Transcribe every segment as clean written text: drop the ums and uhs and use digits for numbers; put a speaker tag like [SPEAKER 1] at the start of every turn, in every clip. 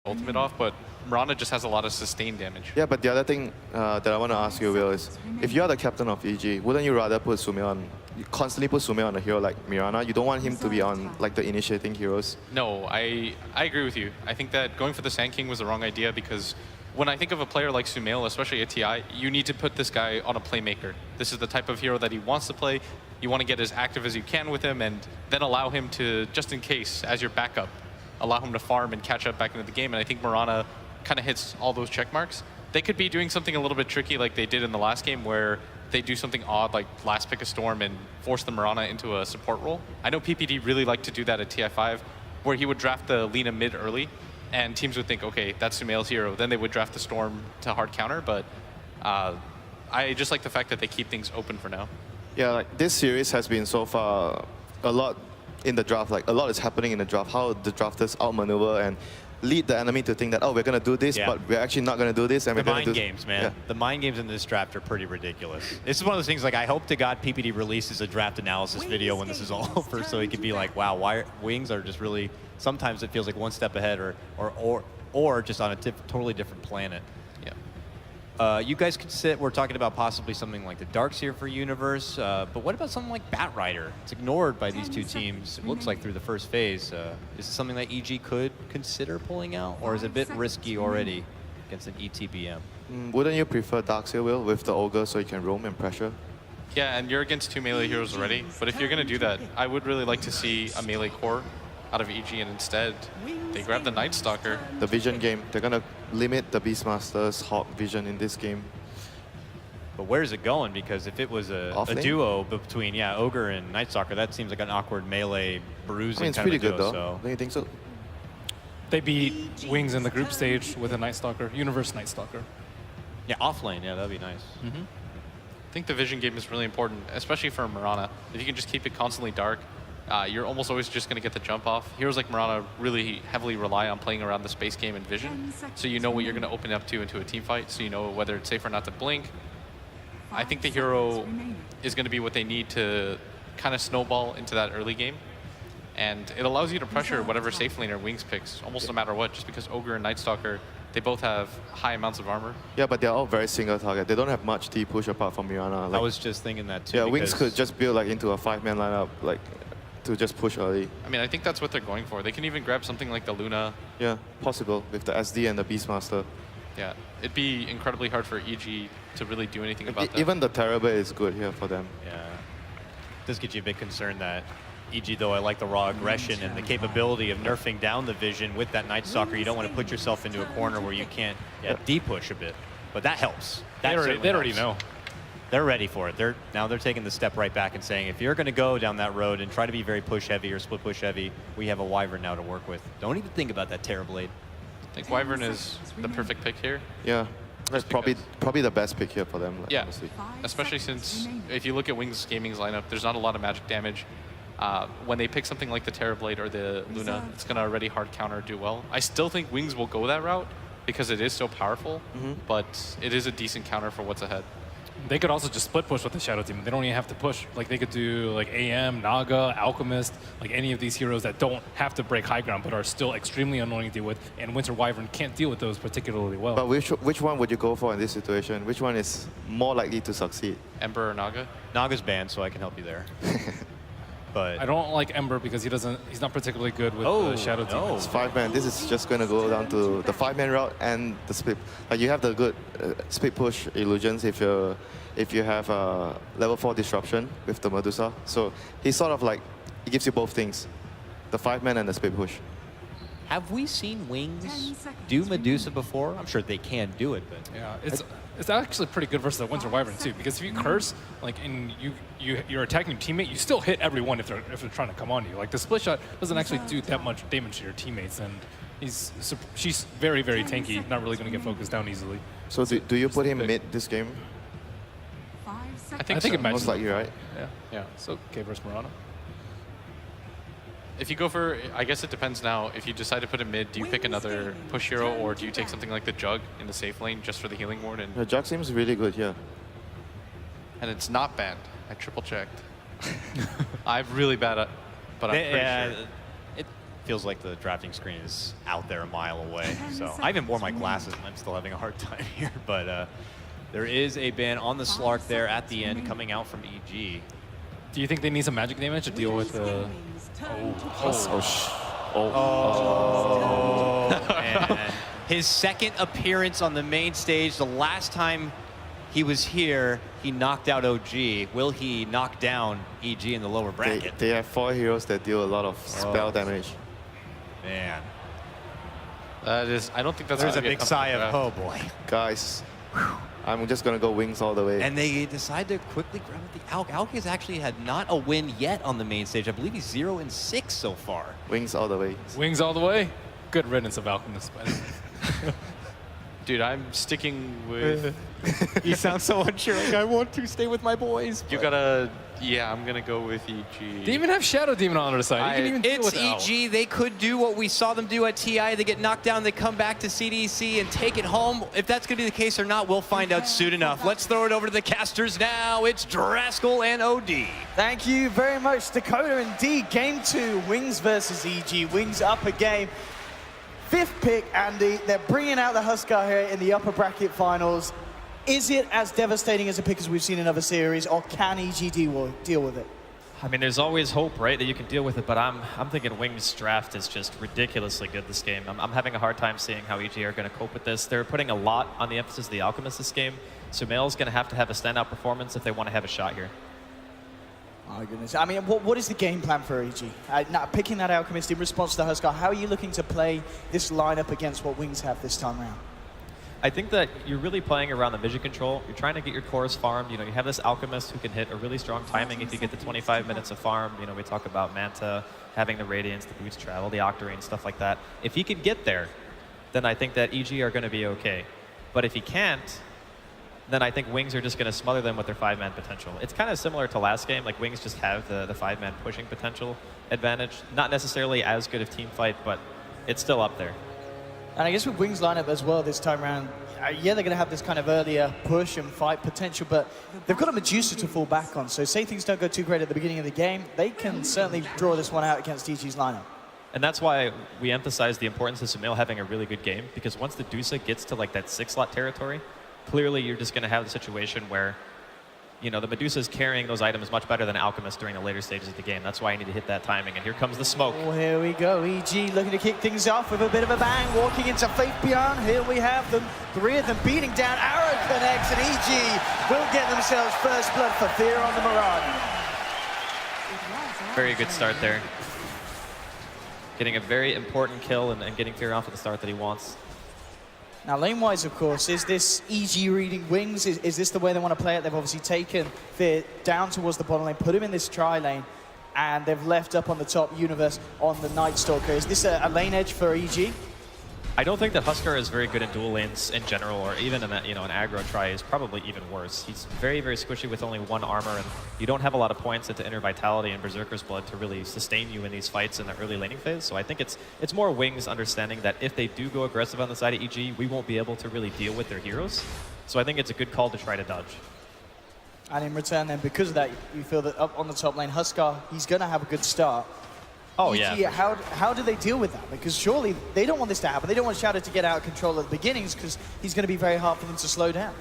[SPEAKER 1] ultimate off, but Mirana just has a lot of sustained damage.
[SPEAKER 2] Yeah, but the other thing that I want to ask you, Will, is if you're the captain of EG, wouldn't you rather put Sume on, you constantly put Sume on a hero like Mirana? You don't want him to be on like the initiating heroes?
[SPEAKER 1] No, I agree with you. I think that going for the Sand King was the wrong idea because when I think of a player like Sumail, especially at TI, you need to put this guy on a playmaker. This is the type of hero that he wants to play. You want to get as active as you can with him and then allow him to, just in case, as your backup, allow him to farm and catch up back into the game. And I think Mirana kind of hits all those check marks. They could be doing something a little bit tricky like they did in the last game where they do something odd like last pick a Storm and force the Mirana into a support role. I know PPD really liked to do that at TI5 where he would draft the Lina mid early and teams would think, okay, that's Sumail's hero. Then they would draft the Storm to hard counter, but I just like the fact that they keep things open for now.
[SPEAKER 2] Yeah, like this series has been so far a lot in the draft. Like a lot is happening in the draft. How the drafters outmaneuver and lead the enemy to think that, oh, we're going to do this, but we're actually not going to do this. And
[SPEAKER 3] the
[SPEAKER 2] we're going to
[SPEAKER 3] mind
[SPEAKER 2] do
[SPEAKER 3] games, man.
[SPEAKER 2] Yeah.
[SPEAKER 3] The mind games in this draft are pretty ridiculous. This is one of those things, like, I hope to God PPD releases a draft analysis video when this is all over so he can be like, wow, why Wings are just really, sometimes it feels like one step ahead or just on a totally different planet. You guys could we're talking about possibly something like the Darkseer for Universe, but what about something like Batrider? It's ignored by these two teams, it looks like, through the first phase. Is this something that EG could consider pulling out, or is it a bit risky already against an ETBM?
[SPEAKER 2] Wouldn't you prefer Darkseer, Will, with the Ogre so you can roam and pressure?
[SPEAKER 1] Yeah, and you're against two melee heroes already, but if you're going to do that, I would really like to see a melee core out of EG, and instead they grab the Night Stalker.
[SPEAKER 2] The vision game, they're going to limit the Beastmaster's Hawk vision in this game.
[SPEAKER 3] But where's it going? Because if it was a duo between, Ogre and Night Stalker, that seems like an awkward melee bruising
[SPEAKER 2] it's
[SPEAKER 3] kind
[SPEAKER 2] pretty
[SPEAKER 3] of a
[SPEAKER 2] good
[SPEAKER 3] duo,
[SPEAKER 2] though.
[SPEAKER 3] so.
[SPEAKER 2] Don't you think so?
[SPEAKER 4] They beat Wings in the group stage with a Night Stalker, Universe Night Stalker.
[SPEAKER 3] Yeah, off lane, that'd be nice.
[SPEAKER 1] I think the vision game is really important, especially for Mirana. If you can just keep it constantly dark, you're almost always just going to get the jump off. Heroes like Mirana really heavily rely on playing around the space game and vision, so you know what you're going to open up to into a team fight, so you know whether it's safe or not to blink. I think the hero is going to be what they need to kind of snowball into that early game, and it allows you to pressure whatever safe laner Wings picks, almost no matter what, just because Ogre and Night Stalker, they both have high amounts of armor.
[SPEAKER 2] Yeah, but they're all very single target. They don't have much T push apart from Mirana.
[SPEAKER 3] I was just thinking that too.
[SPEAKER 2] Yeah, Wings could just build like into a 5-man lineup, like to just push early.
[SPEAKER 1] I mean, I think that's what they're going for. They can even grab something like the Luna.
[SPEAKER 2] Yeah, possible with the SD and the Beastmaster.
[SPEAKER 1] Yeah, it'd be incredibly hard for EG to really do anything about that.
[SPEAKER 2] Even the Terror Blade is good here for them.
[SPEAKER 3] Yeah. Does get you a bit concerned that EG, though, I like the raw aggression and the capability of nerfing down the vision with that Night Stalker. You don't want to put yourself into a corner where you can't D-push a bit. But that helps. That
[SPEAKER 4] They already know.
[SPEAKER 3] They're ready for it. Now they're taking the step right back and saying, if you're going to go down that road and try to be very push heavy or split push heavy, we have a Wyvern now to work with. Don't even think about that Terror Blade.
[SPEAKER 1] I think Wyvern is the perfect pick here.
[SPEAKER 2] Yeah, that's probably the best pick here for them. Like,
[SPEAKER 1] yeah,
[SPEAKER 2] honestly.
[SPEAKER 1] especially since if you look at Wings Gaming's lineup, there's not a lot of magic damage. When they pick something like the Terror Blade or the Luna, it's going to already hard counter do well. I still think Wings will go that route because it is so powerful, but it is a decent counter for what's ahead.
[SPEAKER 4] They could also just split push with the Shadow Team. They don't even have to push. Like they could do like AM, Naga, Alchemist, like any of these heroes that don't have to break high ground but are still extremely annoying to deal with. And Winter Wyvern can't deal with those particularly well.
[SPEAKER 2] But which one would you go for in this situation? Which one is more likely to succeed?
[SPEAKER 1] Ember or Naga?
[SPEAKER 3] Naga's banned, so I can help you there. But
[SPEAKER 4] I don't like Ember because he's not particularly good with the Shadow Team.
[SPEAKER 2] It's 5-man. This is just going to go down to the 5-man route and the split. Like you have the good split push illusions if you have level 4 disruption with the Medusa. So he's sort of like, he gives you both things, the 5-man and the split push.
[SPEAKER 3] Have we seen Wings do Medusa before? I'm sure they can do it, but
[SPEAKER 4] yeah, it's actually pretty good versus the Winter Wyvern too. Because if you curse, like, and you're attacking your teammate, you still hit everyone if they're trying to come on you. Like the split shot doesn't actually do that much damage to your teammates, and she's very tanky, not really going to get focused down easily.
[SPEAKER 2] So do you put him mid this game?
[SPEAKER 1] I think
[SPEAKER 4] it
[SPEAKER 2] Most likely, right?
[SPEAKER 4] Yeah. So okay versus Mirana.
[SPEAKER 1] If you go for, I guess it depends now. If you decide to put him mid, do you pick another push hero or do you take something like the Jug in the safe lane just for the healing ward? And
[SPEAKER 2] The Jug seems really good here.
[SPEAKER 1] and it's not banned. I triple checked. I'm really bad at, but I'm pretty sure.
[SPEAKER 3] feels like the drafting screen is out there a mile away. So I even wore my glasses and I'm still having a hard time here. But there is a ban on the Slark there at the end coming out from EG.
[SPEAKER 4] Do you think they need some magic damage to deal with the...
[SPEAKER 3] And his second appearance on the main stage. The last time he was here, he knocked out OG. Will he knock down EG in the lower bracket?
[SPEAKER 2] They have 4 heroes that deal a lot of spell damage.
[SPEAKER 3] Man,
[SPEAKER 1] That is, I don't think that's
[SPEAKER 3] there's a
[SPEAKER 1] gonna be
[SPEAKER 3] big sigh of,
[SPEAKER 1] comfortable
[SPEAKER 3] oh boy.
[SPEAKER 2] Guys, I'm just going to go wings all the way.
[SPEAKER 3] And they decide to quickly grab the Alk. Alk has actually had not a win yet on the main stage. I believe he's 0-6 so far.
[SPEAKER 2] Wings all the way.
[SPEAKER 4] Wings all the way? Good riddance of Alchemist.
[SPEAKER 1] Dude, I'm sticking with.
[SPEAKER 3] He sounds so unsure. Like, I want to stay with my boys.
[SPEAKER 1] You gotta. Yeah, I'm gonna go with EG.
[SPEAKER 4] They even have Shadow Demon on their side. You can even deal
[SPEAKER 3] It's
[SPEAKER 4] with Al.
[SPEAKER 3] EG. They could do what we saw them do at TI. They get knocked down. They come back to CDC and take it home. If that's going to be the case or not, we'll find out soon enough. Let's throw it over to the casters now. It's Draskell and OD.
[SPEAKER 5] Thank you very much, Dakota. Indeed, game 2, Wings versus EG. Wings up a game. 5th pick, Andy. They're bringing out the Huskar here in the upper bracket finals. Is it as devastating as a pick as we've seen in other series, or can EG deal with it?
[SPEAKER 6] I mean, there's always hope, right, that you can deal with it, but I'm thinking Wings' draft is just ridiculously good this game. I'm having a hard time seeing how EG are going to cope with this. They're putting a lot on the emphasis of the Alchemist this game. Sumail's going to have a standout performance if they want to have a shot here.
[SPEAKER 5] Oh, goodness. I mean, what is the game plan for EG? Now, picking that Alchemist in response to the Huskar, how are you looking to play this lineup against what Wings have this time around?
[SPEAKER 6] I think that you're really playing around the vision control. You're trying to get your cores farmed. You know, you have this Alchemist who can hit a really strong timing if you get the 25 minutes of farm. You know, we talk about Manta, having the Radiance, the Boost Travel, the Octarine, stuff like that. If he can get there, then I think that EG are going to be okay. But if he can't, then I think Wings are just going to smother them with their 5-man potential. It's kind of similar to last game. Like, Wings just have the 5-man pushing potential advantage. Not necessarily as good of team fight, but it's still up there.
[SPEAKER 5] And I guess with Wings lineup as well this time around, yeah, they're going to have this kind of earlier push and fight potential, but they've got a Medusa to fall back on. So say things don't go too great at the beginning of the game, they can certainly draw this one out against EG's lineup.
[SPEAKER 6] And that's why we emphasize the importance of Sumail having a really good game, because once the Dusa gets to like that 6-slot territory, clearly you're just going to have the situation where, you know, the Medusa is carrying those items much better than Alchemist during the later stages of the game. That's why you need to hit that timing. And here comes the smoke.
[SPEAKER 5] Oh, here we go. EG looking to kick things off with a bit of a bang, walking into Faith Beyond. Here we have them, 3 of them beating down. Arrow connects, and EG will get themselves first blood for Fear on the Mirage.
[SPEAKER 6] Very good start there. Getting a very important kill and getting Fear off at the start that he wants.
[SPEAKER 5] Now, lane-wise, of course, is this EG reading Wings? Is this the way they want to play it? They've obviously taken Fear down towards the bottom lane, put him in this tri-lane, and they've left up on the top Universe on the Night Stalker. Is this a lane edge for EG?
[SPEAKER 6] I don't think that Huskar is very good in dual lanes in general, or even in that, you know, an aggro try is probably even worse. He's very, very squishy with only 1 armor, and you don't have a lot of points into Inner Vitality and Berserker's Blood to really sustain you in these fights in the early laning phase. So I think it's more Wings understanding that if they do go aggressive on the side of EG, we won't be able to really deal with their heroes. So I think it's a good call to try to dodge.
[SPEAKER 5] And in return then, because of that, you feel that up on the top lane, Huskar, he's going to have a good start.
[SPEAKER 6] Oh,
[SPEAKER 5] EG,
[SPEAKER 6] yeah.
[SPEAKER 5] How do they deal with that? Because surely they don't want this to happen. They don't want Shadow to get out of control at the beginnings, because he's going to be very hard for them to slow down.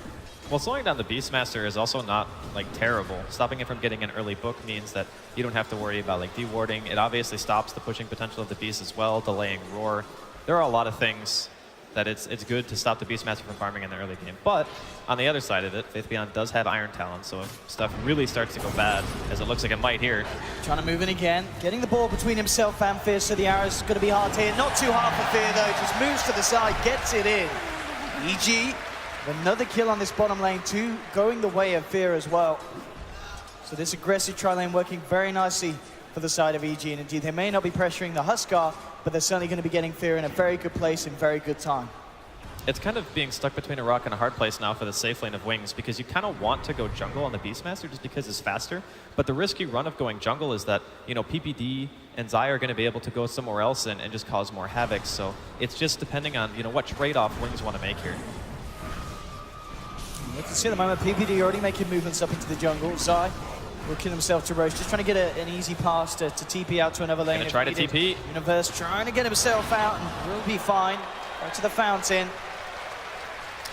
[SPEAKER 6] Well, slowing down the Beastmaster is also not, like, terrible. Stopping it from getting an early book means that you don't have to worry about, like, dewarding. It obviously stops the pushing potential of the Beast as well, delaying Roar. There are a lot of things that it's good to stop the Beastmaster from farming in the early game. But on the other side of it, Faith Beyond does have Iron Talon, so if stuff really starts to go bad, as it looks like it might here.
[SPEAKER 5] Trying to move in again, getting the ball between himself and Fear, so the arrow's going to be hard here. Not too hard for Fear, though. Just moves to the side, gets it in. EG, another kill on this bottom lane, 2 going the way of Fear as well. So this aggressive tri-lane working very nicely for the side of EG, and indeed they may not be pressuring the Huskar, but they're certainly going to be getting Fear in a very good place in very good time.
[SPEAKER 6] It's kind of being stuck between a rock and a hard place now for the safe lane of Wings, because you kind of want to go jungle on the Beastmaster just because it's faster. But the risky run of going jungle is that, you know, PPD and Zai are going to be able to go somewhere else and just cause more havoc. So it's just depending on, you know, what trade-off Wings want to make here.
[SPEAKER 5] You can see at the moment PPD already making movements up into the jungle. Zai Looking himself to roast, just trying to get an easy pass to TP out to another lane.
[SPEAKER 6] Gonna try to TP.
[SPEAKER 5] Universe trying to get himself out and will be fine. Back to the fountain.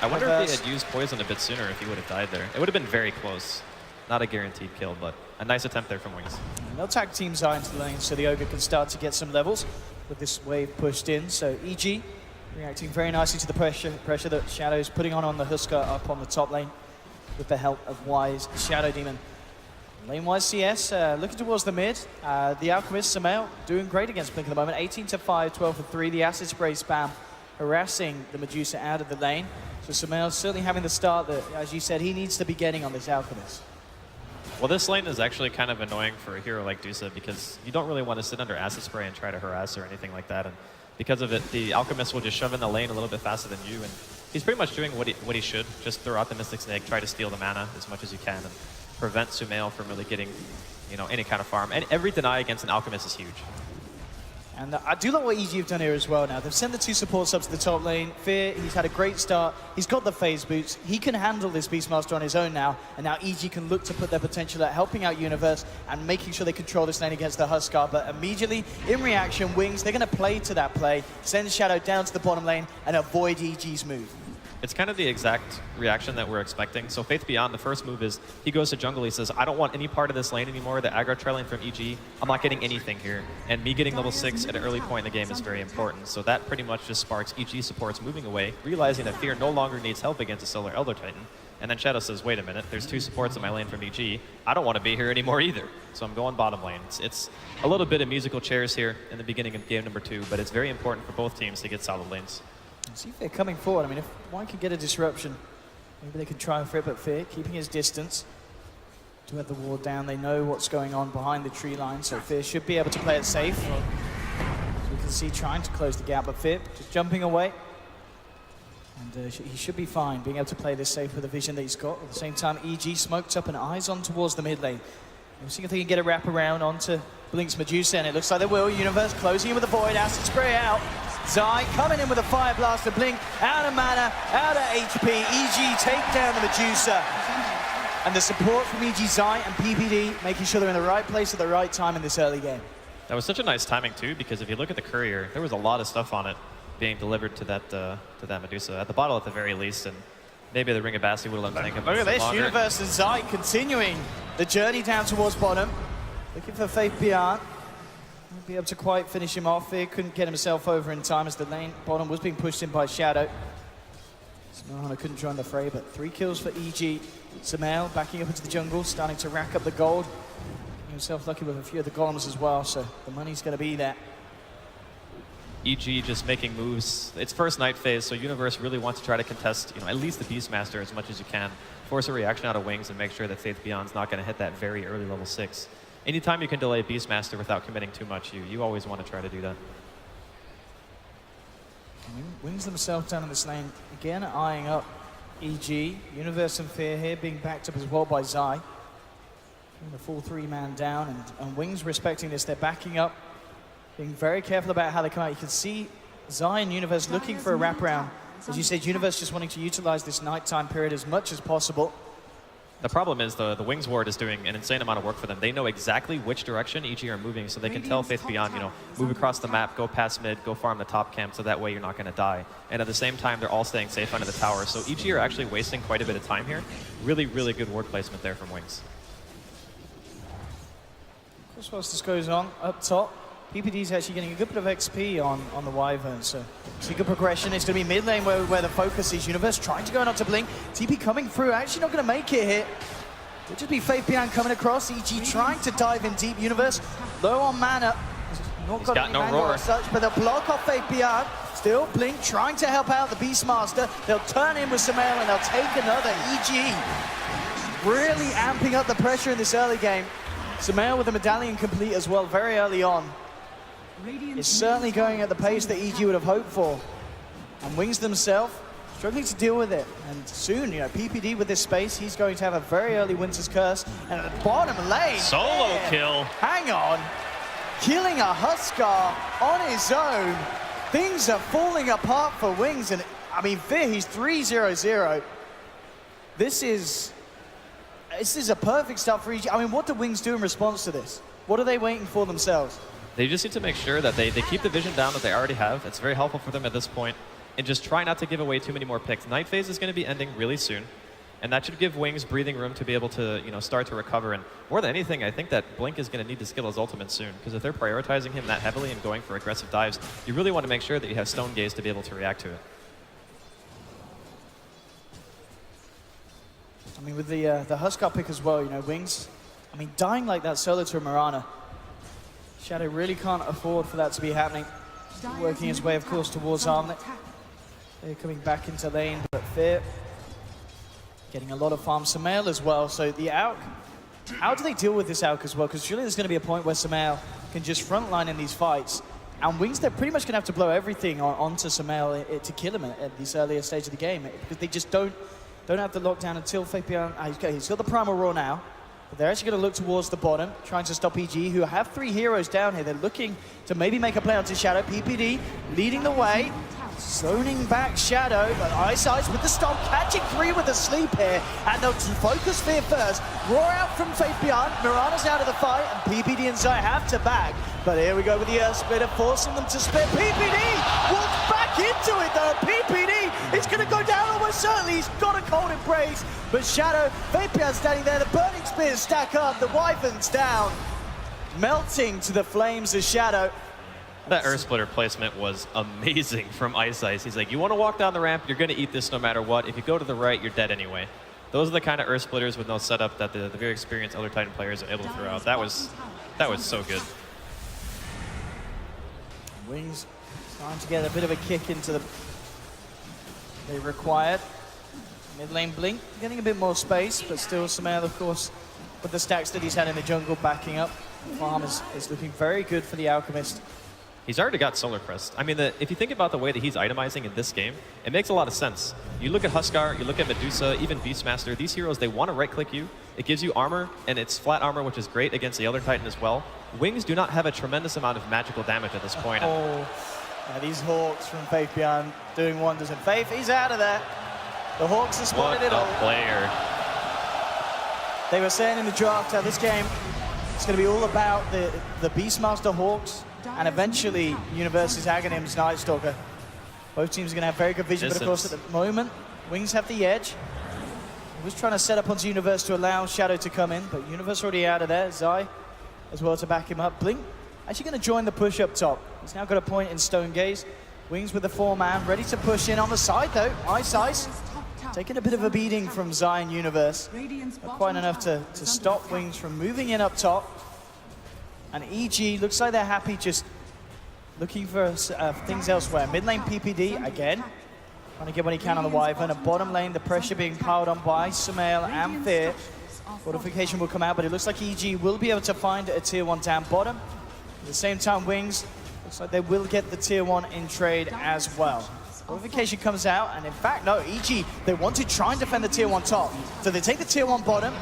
[SPEAKER 6] I wonder if they had used poison a bit sooner if he would have died there. It would have been very close. Not a guaranteed kill, but a nice attempt there from Wings.
[SPEAKER 5] And they'll tag team Zai into the lane so the Ogre can start to get some levels with this wave pushed in. So EG reacting very nicely to the pressure that Shadow's putting on the Huskar up on the top lane with the help of Wise Shadow Demon. Lane-wise CS, looking towards the mid. The Alchemist, Samael, doing great against Blink at the moment. 18 to 5, 12 for 3. The Acid Spray spam harassing the Medusa out of the lane. So Samael certainly having the start that, as you said, he needs to be getting on this Alchemist.
[SPEAKER 6] Well, this lane is actually kind of annoying for a hero like Dusa because you don't really want to sit under Acid Spray and try to harass or anything like that. And because of it, the Alchemist will just shove in the lane a little bit faster than you. And he's pretty much doing what he should. Just throw out the Mystic Snake, try to steal the mana as much as you can, and prevent Sumail from really getting, you know, any kind of farm. And every deny against an Alchemist is huge.
[SPEAKER 5] And I do like what EG have done here as well now. They've sent the 2 supports up to the top lane. Fear, he's had a great start. He's got the phase boots. He can handle this Beastmaster on his own now. And now EG can look to put their potential at helping out Universe and making sure they control this lane against the Huskar. But immediately, in reaction, Wings, they're going to play to that play, send Shadow down to the bottom lane and avoid EG's move.
[SPEAKER 6] It's kind of the exact reaction that we're expecting. So Faith Beyond, the first move is he goes to jungle. He says, I don't want any part of this lane anymore. The aggro trailing from EG, I'm not getting anything here. And me getting level 6 at an early point in the game is very important. So that pretty much just sparks EG supports moving away, realizing that Fear no longer needs help against a Solar Elder Titan. And then Shadow says, wait a minute, there's 2 supports in my lane from EG. I don't want to be here anymore either. So I'm going bottom lane. It's a little bit of musical chairs here in the beginning of game number 2, but it's very important for both teams to get solid lanes.
[SPEAKER 5] See if they're coming forward. I mean, if one can get a disruption, maybe they can try and for it, but Fear keeping his distance to have the ward down. They know what's going on behind the tree line, so Fear should be able to play it safe. So we can see trying to close the gap, but Fear just jumping away. And he should be fine, being able to play this safe with the vision that he's got. At the same time, EG smoked up and eyes on towards the mid lane. We'll see if they can get a wrap around onto Blink's Medusa, and it looks like they will. Universe closing in with a Void, Acid Spray out. Zai coming in with a Fire Blaster, Blink out of mana, out of HP. EG take down the Medusa. And the support from EG, Zai and PPD making sure they're in the right place at the right time in this early game.
[SPEAKER 6] That was such a nice timing too, because if you look at the courier, there was a lot of stuff on it being delivered to that Medusa, at the bottle at the very least, and maybe the Ring of Basti would have let him take him.
[SPEAKER 5] Look at this,
[SPEAKER 6] longer.
[SPEAKER 5] Universe and Zai continuing the journey down towards bottom. Looking for Faith Beyond. Won't be able to quite finish him off here. Couldn't get himself over in time as the lane bottom was being pushed in by Shadow. Smarhana couldn't join the fray, but 3 kills for EG. Samael backing up into the jungle, starting to rack up the gold. Getting himself lucky with a few of the golems as well, so the money's going to be there.
[SPEAKER 6] EG just making moves. It's first night phase, so Universe really wants to try to contest, you know, at least the Beastmaster as much as you can. Force a reaction out of Wings and make sure that Faith Beyond's not going to hit that very early level 6. Anytime you can delay Beastmaster without committing too much, you always want to try to do that.
[SPEAKER 5] Wings themselves down in this lane, again eyeing up EG. Universe and Fear here being backed up as well by Zai. The full 3-man down, and Wings respecting this, they're backing up, being very careful about how they come out. You can see Zai and Universe looking for a wraparound. As you said, Universe just wanting to utilize this nighttime period as much as possible.
[SPEAKER 6] The problem is the Wings ward is doing an insane amount of work for them. They know exactly which direction EG are moving, so they can tell Faith Beyond, you know, move across the map, go past mid, go farm the top camp, so that way you're not going to die. And at the same time, they're all staying safe under the tower. So EG are actually wasting quite a bit of time here. Really, really good ward placement there from Wings.
[SPEAKER 5] Of course, whilst this goes on, up top, PPD's actually getting a good bit of XP on the Wyvern, so it's a good progression. It's going to be mid lane where the focus is. Universe trying to go on to Blink. TP coming through, actually not going to make it here. It'll just be Faith Beyond coming across. EG trying to dive in deep. Universe low on mana. Not
[SPEAKER 6] He's got no
[SPEAKER 5] any
[SPEAKER 6] roar.
[SPEAKER 5] as such, but they'll block off Faith Beyond. Still Blink trying to help out the Beastmaster. They'll turn in with Samael and they'll take another. EG really amping up the pressure in this early game. Samael with the medallion complete as well very early on. It's certainly going at the pace that EG would have hoped for. And Wings themselves struggling to deal with it. And soon, you know, PPD with this space, he's going to have a very early Winter's Curse. And at the bottom lane,
[SPEAKER 6] Solo kill.
[SPEAKER 5] hang on, killing a Huskar on his own. Things are falling apart for Wings. And I mean, Fear, he's 3-0-0. This is this is a perfect start for EG. I mean, what do Wings do in response to this? What are they waiting for themselves?
[SPEAKER 6] They just need to make sure that they keep the vision down that they already have. It's very helpful for them at this point. And just try not to give away too many more picks. Night phase is going to be ending really soon. And that should give Wings breathing room to be able to, start to recover. And more than anything, I think that Blink is going to need to skill his ultimate soon. Because if they're prioritizing him that heavily and going for aggressive dives, you really want to make sure that you have Stone Gaze to be able to react to it.
[SPEAKER 5] I mean, with the Huskar pick as well, Wings, I mean, dying like that solo to a Mirana, Shadow really can't afford for that to be happening. Working his way, of course, towards Armlet. They're coming back into lane, but Fear getting a lot of farm. Sumail as well, so the Auk, how do they deal with this Auk as well? Because surely there's going to be a point where Sumail can just frontline in these fights. And Wings, they're pretty much going to have to blow everything onto Sumail to kill him at this earlier stage of the game. Because they just don't have the lockdown until Fabian. He's got the Primal Roar now. But they're actually going to look towards the bottom, trying to stop EG, who have 3 heroes down here. They're looking to maybe make a play onto Shadow. PPD leading the way. Zoning back Shadow, but Ice with the stomp, catching 3 with a sleep here, and they'll focus Fear first. Roar out from Faith Beyond, Mirana's out of the fight, and PPD and Zai have to back. But here we go with the Earth Splitter, forcing them to split. PPD walks back into it though. PPD is going to go down almost certainly. He's got a cold embrace, but Shadow, Faith Beyond standing there, the Burning Spears stack up, the Wyvern's down, melting to the flames of Shadow.
[SPEAKER 6] That Earth Splitter placement was amazing from Ice. He's like, you want to walk down the ramp, you're going to eat this no matter what. If you go to the right, you're dead anyway. Those are the kind of Earth Splitters with no setup that the very experienced Elder Titan players are able to throw out. That was so good.
[SPEAKER 5] Wings trying to get a bit of a kick into the... They required. Mid lane Blink getting a bit more space, but still Sumail, of course, with the stacks that he's had in the jungle backing up. Farm is looking very good for the Alchemist.
[SPEAKER 6] He's already got Solar Crest. I mean, if you think about the way that he's itemizing in this game, it makes a lot of sense. You look at Huskar, you look at Medusa, even Beastmaster, these heroes, they want to right-click you. It gives you armor, and it's flat armor, which is great against the Elder Titan as well. Wings do not have a tremendous amount of magical damage at this point.
[SPEAKER 5] Oh, yeah, these Hawks from Faith Beyond doing wonders. And Faith, he's out of there. The Hawks have spotted it all.
[SPEAKER 6] What a player.
[SPEAKER 5] They were saying in the draft how this game, it's going to be all about the Beastmaster Hawks and eventually University's Aghanim's Night Stalker. Both teams are going to have very good vision, but of course at the moment, Wings have the edge. He was trying to set up onto Universe to allow Shadow to come in, but Universe already out of there. Zai as well to back him up. Blink actually going to join the push up top. He's now got a point in Stone Gaze. Wings with the 4-man, ready to push in on the side though. Ice taking a bit of a beating from Zai and Universe. Not quite enough to stop Wings from moving in up top. And EG looks like they're happy just looking for things elsewhere. Mid lane PPD again, trying to get what he can on the Wyvern. A bottom lane, the pressure being piled on by Sumail and Fear. Fortification will come out, but it looks like EG will be able to find a tier 1 down bottom. At the same time, Wings, looks like they will get the tier 1 in trade as well. Fortification comes out, and in fact, no, EG, they want to try and defend the tier 1 top. So they take the tier 1 bottom,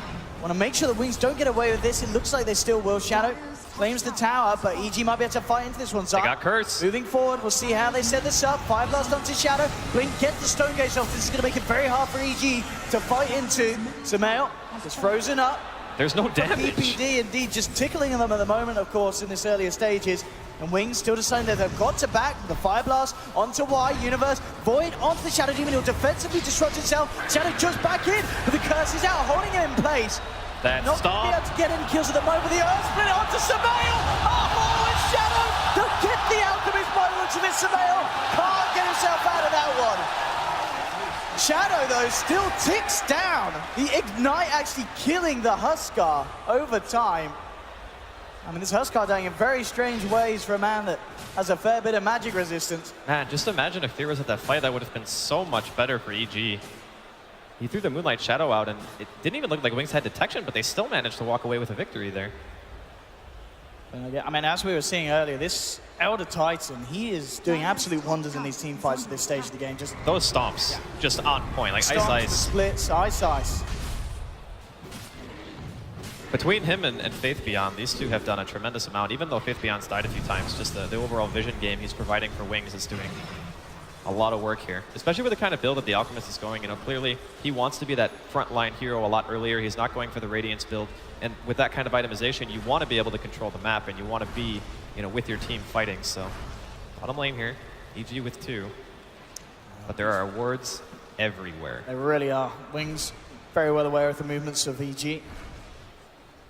[SPEAKER 5] want to make sure the Wings don't get away with this. It looks like they still will. Shadow claims the tower, but EG might be able to fight into this one.
[SPEAKER 6] They got Curse.
[SPEAKER 5] Moving forward, we'll see how they set this up. 5 blast onto Shadow. Blink gets the Stone Gaze off. This is going to make it very hard for EG to fight into. Sumail is frozen up.
[SPEAKER 6] There's no damage.
[SPEAKER 5] PPD indeed just tickling them at the moment, of course, in this earlier stages. And Wings still deciding that they've got to back the Fire Blast onto Y, Universe, Void onto the Shadow Demon. He'll defensively disrupt himself. Shadow just back in, but the curse is out, holding him in place.
[SPEAKER 6] That
[SPEAKER 5] Not going to be able to get any kills at the moment. The Earth Split onto Sumail. Oh, and Shadow to get the Alchemist by the looks of it. Sumail can't get himself out of that one. Shadow, though, still ticks down. The Ignite actually killing the Huskar over time. I mean, this Huskar dying in very strange ways for a man that has a fair bit of magic resistance.
[SPEAKER 6] Man, just imagine if Fear was at that fight, that would have been so much better for EG. He threw the Moonlight Shadow out, and it didn't even look like Wings had detection, but they still managed to walk away with a victory there.
[SPEAKER 5] I mean, as we were seeing earlier, this Elder Titan, he is doing absolute wonders in these team fights at this stage of the game. Just
[SPEAKER 6] those stomps, just on point, like
[SPEAKER 5] stomps,
[SPEAKER 6] Ice.
[SPEAKER 5] Splits, Ice.
[SPEAKER 6] Between him and Faith Beyond, these two have done a tremendous amount, even though Faith Beyond's died a few times. Just the overall vision game he's providing for Wings is doing a lot of work here, especially with the kind of build that the Alchemist is going. You know, clearly he wants to be that frontline hero a lot earlier. He's not going for the Radiance build. And with that kind of itemization, you want to be able to control the map and you want to be, you know, with your team fighting. So bottom lane here, EG with 2. But there are wards everywhere.
[SPEAKER 5] They really are. Wings very well aware of the movements of EG.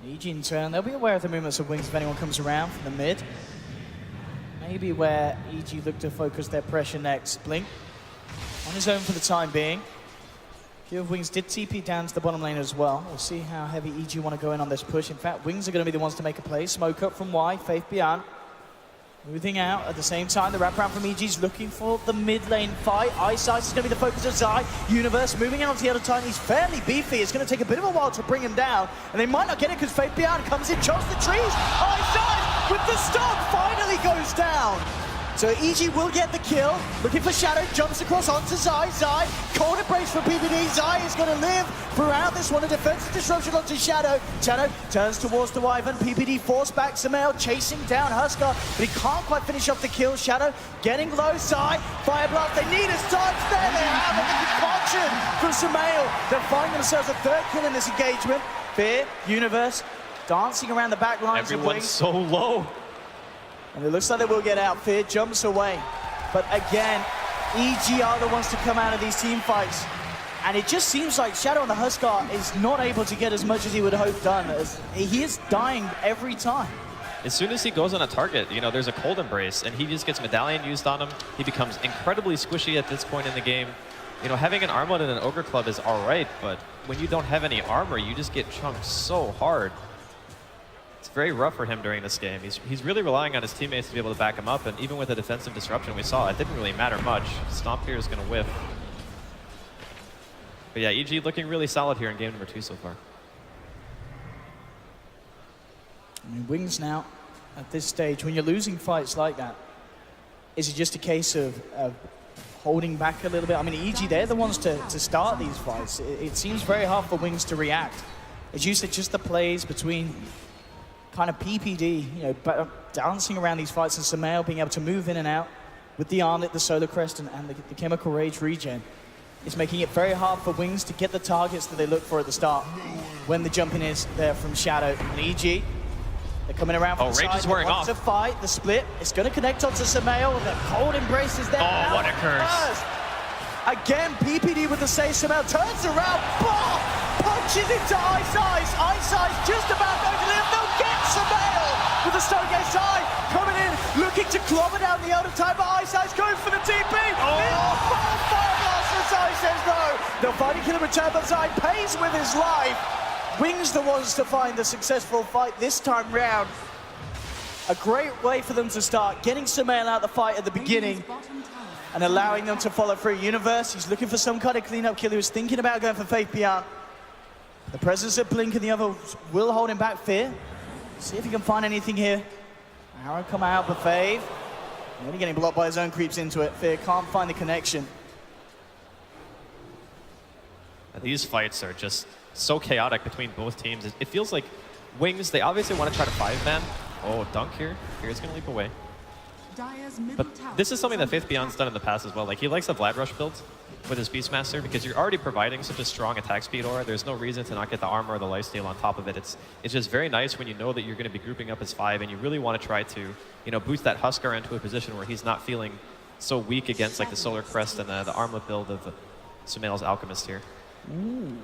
[SPEAKER 5] EG in turn, they'll be aware of the movements of Wings if anyone comes around from the mid. Maybe where EG look to focus their pressure next. Blink on his own for the time being. Few of Wings did TP down to the bottom lane as well. We'll see how heavy EG want to go in on this push. In fact, Wings are going to be the ones to make a play. Smoke up from Y, Faith Beyond. Moving out at the same time, the wraparound from EG's looking for the mid lane fight. Ice Ice is going to be the focus of Zai. Universe moving out to the other time. He's fairly beefy. It's going to take a bit of a while to bring him down. And they might not get it because Faith Beyond comes in, chops the trees. Ice Ice with the stun finally goes down. So EG will get the kill. Looking for Shadow, jumps across onto Zai. Zai, cold embrace for PPD. Zai is going to live throughout this one. A defensive disruption onto Shadow. Shadow turns towards the Wyvern. PPD forced back. Samael chasing down Huskar, but he can't quite finish off the kill. Shadow getting low. Zai, Fire Blast. They need a start. There they have it. The concoction from Samael. They're finding themselves a third kill in this engagement. Fear, Universe, dancing around the back lines.
[SPEAKER 6] Everyone's so low.
[SPEAKER 5] And it looks like they will get out. Fear jumps away. But again, EG are the ones to come out of these team fights. And it just seems like Shadow on the Huskar is not able to get as much as he would hope done. As he is dying every time.
[SPEAKER 6] As soon as he goes on a target, you know, there's a cold embrace and he just gets Medallion used on him. He becomes incredibly squishy at this point in the game. You know, having an Armlet and an Ogre Club is all right, but when you don't have any armor, you just get chunked so hard. It's very rough for him during this game. He's really relying on his teammates to be able to back him up, and even with the defensive disruption we saw, it didn't really matter much. Stomp here is going to whiff. But yeah, EG looking really solid here in game number 2 so far.
[SPEAKER 5] I mean, Wings now, at this stage, when you're losing fights like that, is it just a case of holding back a little bit? I mean, EG, they're the ones to start these fights. It seems very hard for Wings to react. As you said, just the plays between kind of PPD, you know, dancing around these fights, and Samael being able to move in and out with the Armlet, the Solar Crest, and the Chemical Rage regen. It's making it very hard for Wings to get the targets that they look for at the start when the jumping is there from Shadow. And EG, they're coming around from the
[SPEAKER 6] Rage
[SPEAKER 5] side.
[SPEAKER 6] is wearing off.
[SPEAKER 5] To fight, the split. It's going to connect onto Samael. The cold embrace is there.
[SPEAKER 6] Oh, what a curse.
[SPEAKER 5] Again, PPD with the save. Samael turns around. Bah! Punches into Ice Ice. Ice Ice just about going to live. They'll get Samael with the Stonegate side. Coming in, looking to clobber down the Elder Time, but Ice Ice going for the TP. Fire Blast, and Zai says no. They'll find a kill in return, but Zai pays with his life. Wings the ones to find the successful fight this time round. A great way for them to start, getting Samael out of the fight at the beginning and allowing them to follow through. Universe, he's looking for some kind of cleanup kill. He was thinking about going for Faith Beyond. The presence of Blink and the others will hold him back. Fear, see if he can find anything here. Arrow come out, but Faith really getting blocked by his own creeps into it. Fear can't find the connection.
[SPEAKER 6] These fights are just so chaotic between both teams. It feels like Wings, they obviously want to try to 5-man. Oh, dunk here. Fear's going to leap away. But this is something that Faith Beyond's done in the past as well. Like, he likes the Vlad Rush build with his Beastmaster because you're already providing such a strong attack speed aura. There's no reason to not get the armor or the lifesteal on top of it. It's just very nice when you know that you're going to be grouping up as 5 and you really want to try to, you know, boost that Huskar into a position where he's not feeling so weak against like the Solar Crest and the Armlet build of Sumail's Alchemist here.
[SPEAKER 5] Ooh.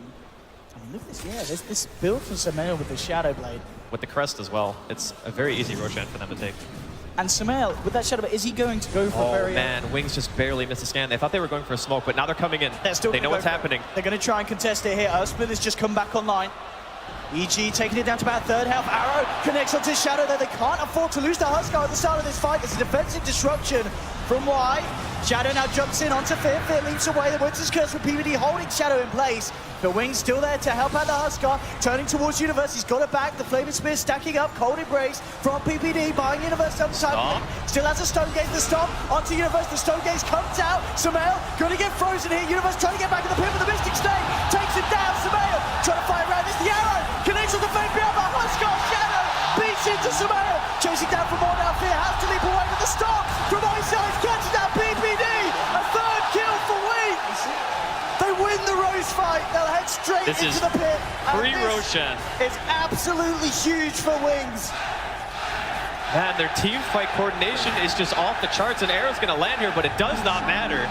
[SPEAKER 5] I mean, look at this, yeah, there's this build for Samael with the Shadow Blade.
[SPEAKER 6] With the Crest as well. It's a very easy Roshan for them to take.
[SPEAKER 5] And Samael, with that Shadow Blade, is he going to go for
[SPEAKER 6] Oh
[SPEAKER 5] very...
[SPEAKER 6] man, Wings just barely missed a scan. They thought they were going for a smoke, but now they're coming in. They know what's happening.
[SPEAKER 5] They're going to try and contest it here. Earthsplit has just come back online. EG taking it down to about third health. Arrow connects onto Shadow there. They can't afford to lose the Huskar at the start of this fight. It's a defensive disruption from Y. Shadow now jumps in onto Fear. Fear leaps away. The Winter's Curse with PPD holding Shadow in place. The Wings still there to help out the Huskar. Turning towards Universe. He's got it back. The Flaming Spear stacking up. Cold Embrace from PPD. Buying Universe some time. Still has a Stonegate to stop. Onto Universe. The Stonegate comes out. Samael going to get frozen here. Universe trying to get back in the pit with the Mystic Snake. Takes it down. Samael trying to fight around this. The arrow connects with the Fake Beyond. But Huskar Shadow beats into Samael. Chasing down from more now. Fear has to leap away with the stop from Ice Ice. Catches down PPD. A third this fight. They'll head straight
[SPEAKER 6] This
[SPEAKER 5] into
[SPEAKER 6] is
[SPEAKER 5] the pit. And
[SPEAKER 6] pre-Roshan.
[SPEAKER 5] this is absolutely huge for Wings.
[SPEAKER 6] Man, their team fight coordination is just off the charts. An arrow's going to land here, but it does not matter.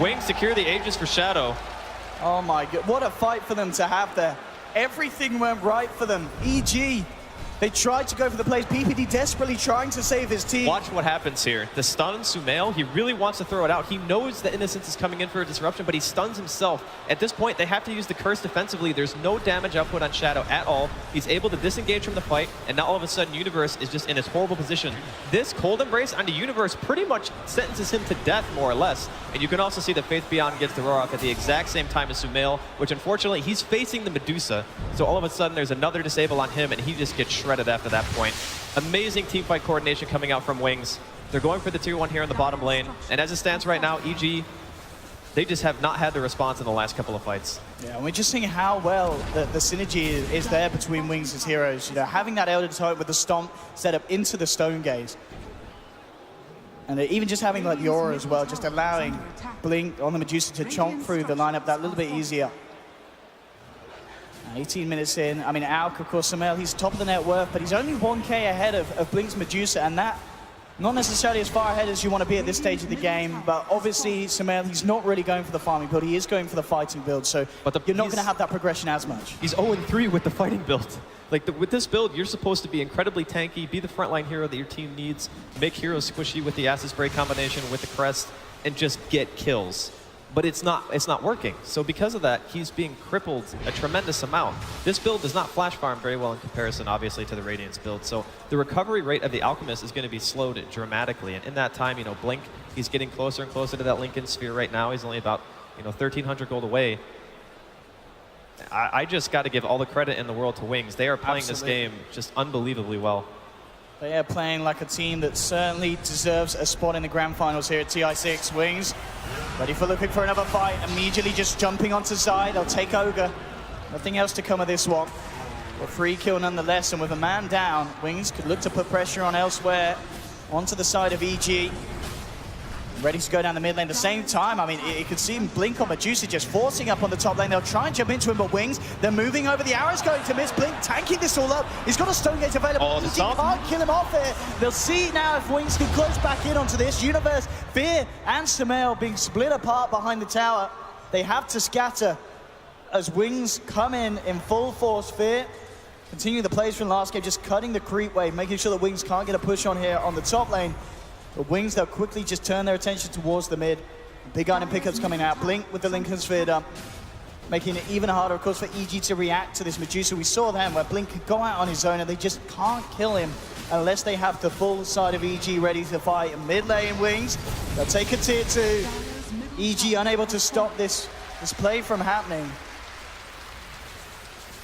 [SPEAKER 6] Wings secure the Aegis for Shadow.
[SPEAKER 5] Oh my god, what a fight for them to have there. Everything went right for them. EG, they tried to go for the plays. PPD desperately trying to save his team.
[SPEAKER 6] Watch what happens here. The stun Sumail, he really wants to throw it out. He knows that Innocence is coming in for a disruption, but he stuns himself. At this point, they have to use the curse defensively. There's no damage output on Shadow at all. He's able to disengage from the fight, and now all of a sudden, Universe is just in his horrible position. This Cold Embrace onto Universe pretty much sentences him to death, more or less. And you can also see that Faith Beyond gets the roar off at the exact same time as Sumail, which unfortunately, he's facing the Medusa. So all of a sudden, there's another disable on him, and he just gets shredded after that point. Amazing team fight coordination coming out from Wings. They're going for the tier 1 here in the bottom lane. And as it stands right now, EG, they just have not had the response in the last couple of fights.
[SPEAKER 5] Yeah, and we're just seeing how well the synergy is there between Wings as heroes. You know, having that Elder Totem with the Stomp set up into the Stone Gaze. And even just having like Yora as well, just allowing Blink on the Medusa to chomp through the lineup that little bit easier. 18 minutes in. I mean, Auk, of course, Sumail, he's top of the net worth, but he's only 1k ahead of Blink's Medusa, and that not necessarily as far ahead as you want to be at this stage of the game, but obviously, Sumail, he's not really going for the farming build, he is going for the fighting build, so you're not going to have that progression as much.
[SPEAKER 6] He's 0-3 with the fighting build. Like, with this build, you're supposed to be incredibly tanky, be the frontline hero that your team needs, make heroes squishy with the Acid Spray combination with the Crest, and just get kills. But it's not working. So because of that, he's being crippled a tremendous amount. This build does not flash farm very well in comparison, obviously, to the Radiance build. So the recovery rate of the Alchemist is going to be slowed dramatically. And in that time, you know, Blink, he's getting closer and closer to that Lincoln Sphere right now. He's only about, 1,300 gold away. I just got to give all the credit in the world to Wings. They are playing this game just unbelievably well.
[SPEAKER 5] They are playing like a team that certainly deserves a spot in the grand finals here at TI6. Wings ready for looking for another fight, immediately just jumping onto side. They'll take Ogre. Nothing else to come of this one. A free kill nonetheless, and with a man down, Wings could look to put pressure on elsewhere, onto the side of EG. Ready to go down the mid lane at the same time. I mean, you could see him blink on Medusa, just forcing up on the top lane. They'll try and jump into him, but Wings, they're moving over. The arrow's going to miss. Blink tanking this all up. He's got a Stone Gate available.
[SPEAKER 6] Oh, the
[SPEAKER 5] EG
[SPEAKER 6] stop.
[SPEAKER 5] can't kill him off here. They'll see now if Wings can close back in onto this. Universe, Fear, and Sumail being split apart behind the tower. They have to scatter as Wings come in full force. Fear, continue the plays from last game, just cutting the creep wave, making sure that Wings can't get a push on here on the top lane. But Wings, they'll quickly just turn their attention towards the mid. Big item pickups coming out. Blink with the Lincoln Sphere dump, making it even harder, of course, for EG to react to this Medusa. We saw them where Blink could go out on his own and they just can't kill him unless they have the full side of EG ready to fight. Mid lane Wings, they'll take a tier 2. EG unable to stop this play from happening.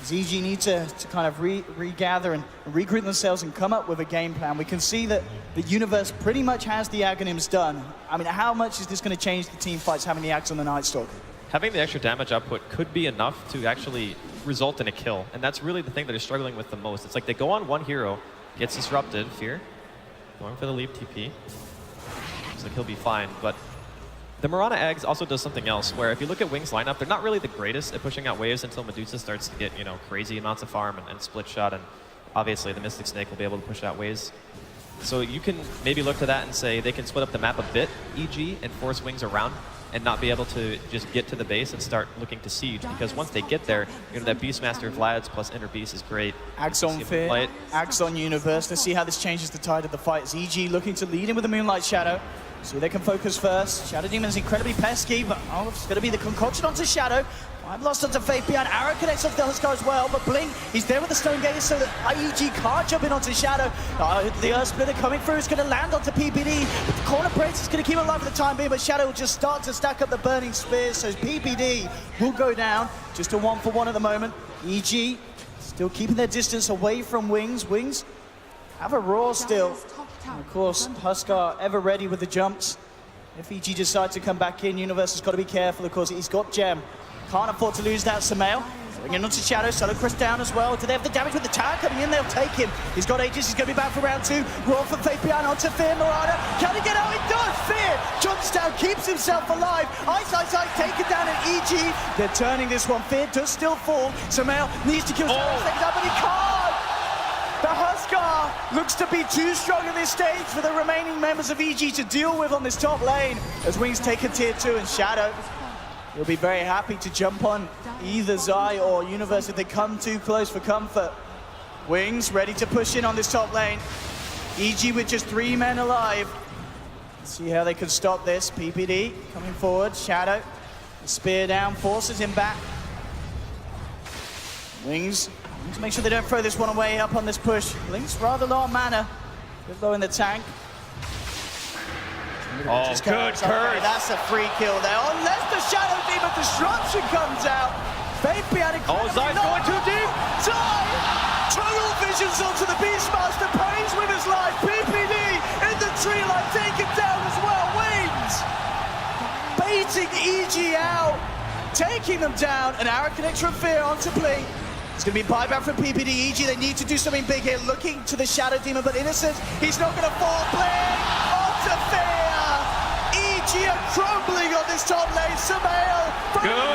[SPEAKER 5] As EG need to kind of regather and regroup themselves and come up with a game plan. We can see that the Universe pretty much has the Aghanims done. I mean, how much is this going to change the team fights, having the Axe on the Night Stalker?
[SPEAKER 6] Having the extra damage output could be enough to actually result in a kill. And that's really the thing that they're struggling with the most. It's like they go on one hero, gets disrupted, Fear, going for the leap TP. Looks like he'll be fine, but the Mirana Eggs also does something else, where if you look at Wings' lineup, they're not really the greatest at pushing out waves until Medusa starts to get, crazy amounts of farm and split shot, and obviously the Mystic Snake will be able to push out waves. So you can maybe look to that and say they can split up the map a bit, EG, and force Wings around, and not be able to just get to the base and start looking to siege, because once they get there, that Beastmaster Vlad's plus Inner Beast is great.
[SPEAKER 5] Axe on Fear, Axe on Universe. Let's see how this changes the tide of the fight. It's EG looking to lead in with the Moonlight Shadow. So they can focus first. Shadow Demon is incredibly pesky, but it's going to be the concoction onto Shadow. I've lost onto Faith Beyond. Arrow connects off the Huskar as well, but Blink, he's there with the Stone Gaze so that IEG can't jump in onto Shadow. The Earth Splitter coming through is going to land onto PPD, but the Corner Brace is going to keep it alive for the time being, but Shadow will just start to stack up the Burning Spears, so PPD will go down. Just a 1-for-1 at the moment. EG still keeping their distance away from Wings. Wings have a roar still. And of course, Huskar ever ready with the jumps. If EG decides to come back in, Universe has got to be careful. Of course, he's got Gem. Can't afford to lose that. Sumail bringing onto Shadow. Solo Crest down as well. Do they have the damage with the tower coming in? They'll take him. He's got Aegis. He's going to be back for round 2. Roar from Faith Beyond onto Fear. Marauder. Can he get out? He does. Fear jumps down, keeps himself alive. Ice taken down, and EG, they're turning this one. Fear does still fall. Sumail needs to kill Shadow second time, but he can't. The Huskar looks to be too strong at this stage for the remaining members of EG to deal with on this top lane. As Wings take a tier 2 and Shadow, he'll be very happy to jump on either Zai or Universe if they come too close for comfort. Wings ready to push in on this top lane. EG with just 3 men alive. Let's see how they can stop this. PPD coming forward. Shadow, the spear down, forces him back. Wings to make sure they don't throw this one away up on this push. Link's rather low on mana. Good low in the tank.
[SPEAKER 3] Oh, good curse.
[SPEAKER 5] That's a free kill there. Unless the Shadow Demon Disruption comes out. Faith behind it.
[SPEAKER 3] Oh, Zai's going too deep.
[SPEAKER 5] Zai! Total visions onto the Beastmaster. Pays with his life. PPD in the tree line. Taken down as well. Wings! Baiting EG out. Taking them down. An Arrow Connector of Fear onto Blink. It's going to be buyback from PPD. EG, they need to do something big here. Looking to the Shadow Demon, but Innocent, he's not going to fall. Blink onto Fear. EG are crumbling on this top lane. Sumail.
[SPEAKER 3] Good.